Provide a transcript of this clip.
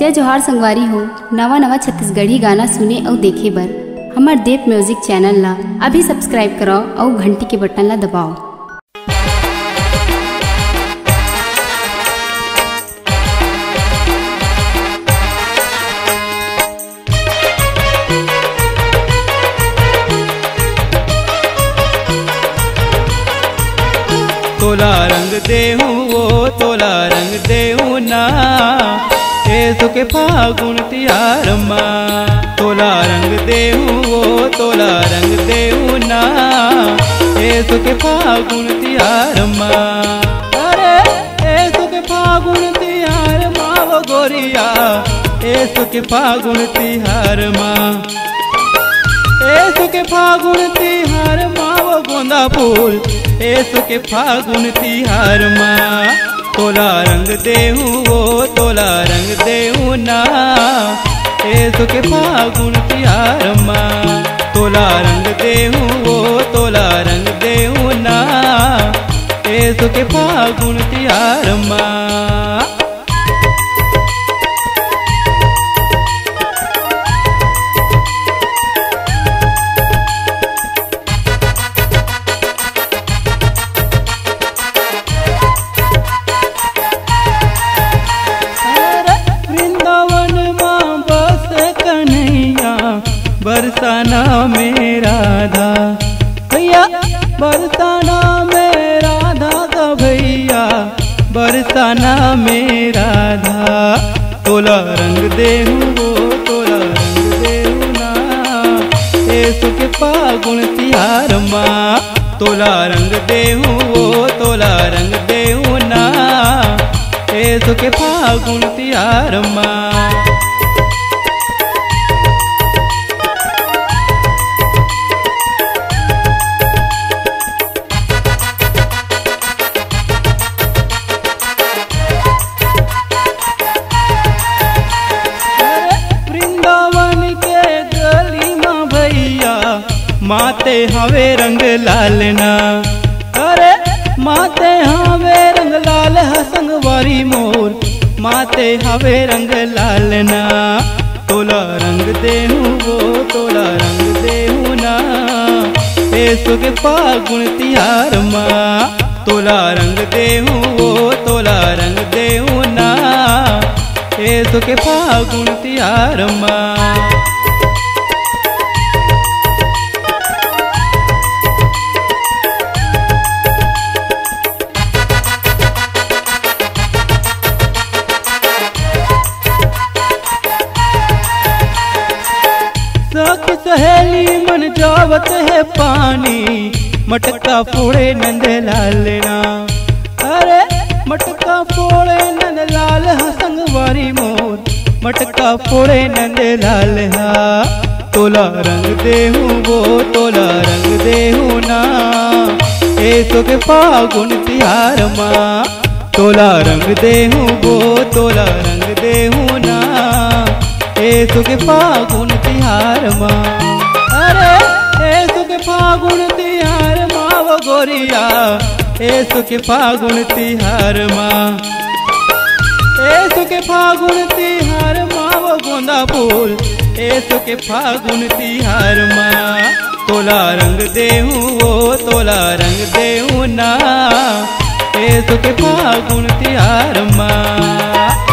जय जोहार संगवारी हो। नवा नवा छत्तीसगढ़ी गाना सुने और देखे बर हमार देव म्यूजिक चैनल ला अभी सब्सक्राइब करो और घंटी के बटन ला दबाओ। तोला रंग देहू वो तोला रंग देहू ना ऐसो के फागुन तिहार माँ। तोला रंग देहू वो तोला रंग देहू ना ऐसो के फागुन तिहार माँ। अरे ऐसो के फागुन तिहार माँ वो गोरिया ऐसो के फागुन तिहार माँ। ऐसो के फागुन तिहार माँ वो गोंदा फूल ऐसो के फागुन तिहार माँ। तोला रंग देहू वो तोला रंग देहू ना ऐसो के फागुन तिहार माँ। तोला रंग देहू वो तोला रंग देहू ना ऐसो के फागुन तिहार माँ। बरसाना में राधा भैया बरसाना में राधा का भैया बरसाना में राधा। तोला रंग देहू वो तोला रंग देहू ना ऐसो के फागुन तिहार माँ। तोला रंग देहू वो तोला रंग देहू ना ऐसो के फागुन तिहार माँ। माते हवे रंग लाल ना अरे माते हवे रंग लाल हसंगवारी मोर माते हवे रंग लाल ना। तोला रंग देहू वो तोला रंग देहू ना ऐसो के फागुन तिहार माँ। तोला रंग देहू वो तोला रंग देहू ना ऐसो के फागुन तिहार माँ। सहेली मन जावत है पानी मटका फोड़े नंद लाल ना। अरे मटका फोड़े नंद लाल हसंगवारी मोर मटका फोड़े नंद लाल हा। तोला रंग देहू वो तोला रंग देहू ना ऐसो के फागुन तिहार माँ। तोला रंग देहू वो तोला रंग देहू ना ऐसो के फागुन तिहार माँ। अरे ऐसो के फागुन तिहार माँ वो गोरिया ऐसो के फागुन तिहार माँ। ऐसो के फागुन तिहार माँ वो गोंदा फूल ऐसो के फागुन तिहार माँ। तोला रंग देहू वो तोला रंग देहू ना ऐसो के फागुन तिहार माँ।